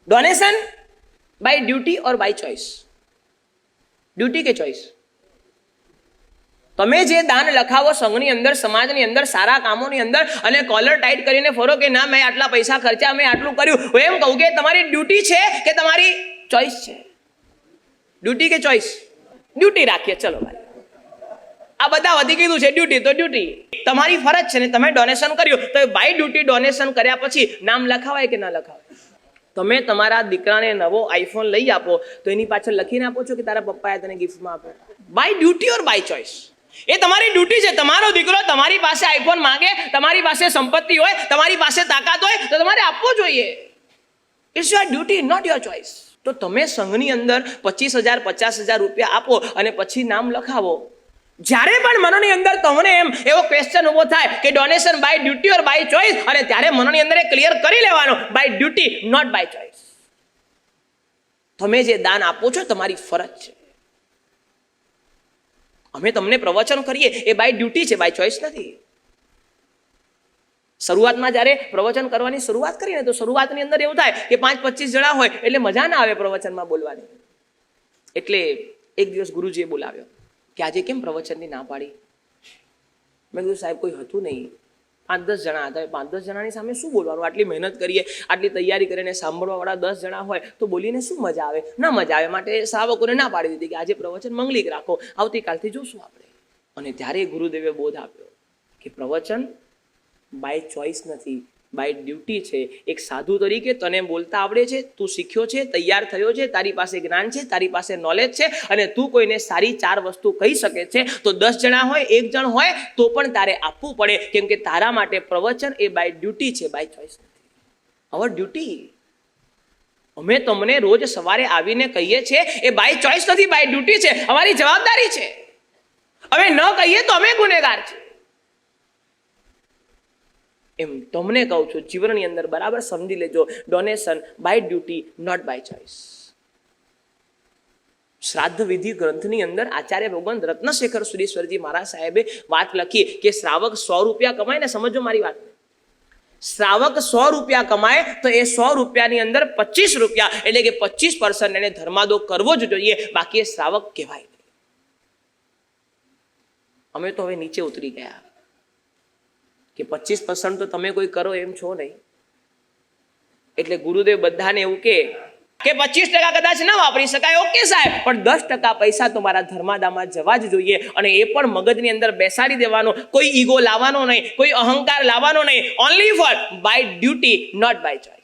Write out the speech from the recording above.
Donation bye duty और by choice? Duty के choice? તમે જે દાન લખાવો સંઘની અંદર, સમાજની અંદર, સારા કામોની અંદર અને કોલર ટાઈટ કરીને ફરો કે ના મેં આટલા પૈસા ખર્ચ્યા, મેં આટલું કર્યું, હું એમ કહું કે તમારી ડ્યુટી છે કે તમારી ચોઈસ છે? ડ્યુટી કે ચોઈસ? ડ્યુટી રાખીએ, ચલો ભાઈ, આ બધા વધી કીધું છે ડ્યુટી તો ડ્યુટી, તમારી ફરજ છે ને તમે ડોનેશન કર્યું તો બાય ડ્યુટી ડોનેશન કર્યા પછી નામ લખાવાય કે ના લખાવાય? તમે તમારા દીકરાને નવો આઈફોન લઈ આપો તો એની પાછળ લખીને આપો છો કે તારા પપ્પાએ તને ગિફ્ટમાં આપ્યો? By duty or by choice? એ તમારી ડ્યુટી છે. તમારો દીકરો તમારી પાસે આઈફોન માંગે, તમારી પાસે સંપત્તિ હોય, તમારી પાસે તાકાત હોય તો તમારે આપવો જોઈએ. It's your duty, not your choice. તો તમે સંઘની અંદર 25,000 50,000 રૂપિયા આપો અને પછી નામ લખાવો. જ્યારે પણ મનની અંદર તમને એમ એવો ક્વેશ્ચન ઉભો થાય કે donation by duty or by choice, અને ત્યારે મનની અંદર ક્લિયર કરી લેવાનો by duty, not by choice. તમે જે દાન આપો છો તમારી ફરજ છે. અમે તમને પ્રવચન કરીએ એ બાય ડ્યુટી છે, બાય ચોઈસ નથી. શરૂઆતમાં જ્યારે પ્રવચન કરવાની શરૂઆત કરીએ તો શરૂઆતની અંદર એવું થાય કે 5-25 જણા હોય એટલે મજા ના આવે પ્રવચનમાં બોલવાની. એટલે એક દિવસ ગુરુજીએ બોલાવ્યો કે આજે કેમ પ્રવચનની ના પાડી? મેં કીધું સાહેબ કોઈ હતું નહીં, 5-10 જણા હતા. 5-10 જણાની સામે શું બોલવાનું? આટલી મહેનત કરીએ, આટલી તૈયારી કરીને સાંભળવા વાળા 10 જણા હોય તો બોલીને શું મજા આવે? ના મજા આવે. માટે શ્રાવકોને ના પાડી દીધી કે આજે પ્રવચન મંગલિક રાખો, આવતીકાલથી જોશું આપણે. અને ત્યારે ગુરુદેવે બોધ આપ્યો કે પ્રવચન બાય ચોઈસ નથી, બાય ડ્યુટી છે. એક સાધુ તરીકે તને બોલતા આવડે છે, તું શીખ્યો છે, તૈયાર થયો છે, તારી પાસે જ્ઞાન છે, તારી પાસે નોલેજ છે, અને તું કોઈને સારી 4 વસ્તુ કહી શકે છે તો 10 જણા હોય, 1 જણ હોય તો પણ તારે આપવું પડે, કેમ કે તારા માટે પ્રવચન એ બાય ડ્યુટી છે, બાય ચોઈસ નથી. અવર ડ્યુટી. અમે તમને રોજ સવારે આવીને કહીએ છીએ એ બાય ચોઈસ નથી, બાય ડ્યુટી છે. અમારી જવાબદારી છે. અમે ન કહીએ તો અમે ગુનેગાર છીએ. એમ તમને કહું છું, જીવનની અંદર બરાબર સમજી લેજો, donation by duty, not by choice. શ્રાદ્ધ વિધિ ગ્રંથની અંદર આચાર્ય ભગવાન રત્નશેખર સુરેશ્વરજી મહારાજ સાહેબે વાત લખી કે શ્રાવક 100 રૂપિયા કમાય ને, સમજો મારી વાત, શ્રાવક 100 રૂપિયા કમાય તો એ 100 રૂપિયાની અંદર 25 રૂપિયા એટલે કે 25% એને ધર્માદો કરવો જ જોઈએ, બાકી એ શ્રાવક કહેવાય નહીં. અમે તો હવે નીચે ઉતરી ગયા કે 25% તો તમે કોઈ કરો એમ છો નહીં. એટલે ગુરુદેવ બધાને એવું કે 25% કદાચ ના વાપરી શકાય, ઓકે સાહેબ, પણ 10% પૈસા તમારા ધર્માદામાં જવા જ જોઈએ. અને એ પણ મગજની અંદર બેસાડી દેવાનો, કોઈ ઈગો લાવવાનો નહીં, કોઈ અહંકાર લાવવાનો નહીં. Only for by duty, not by choice.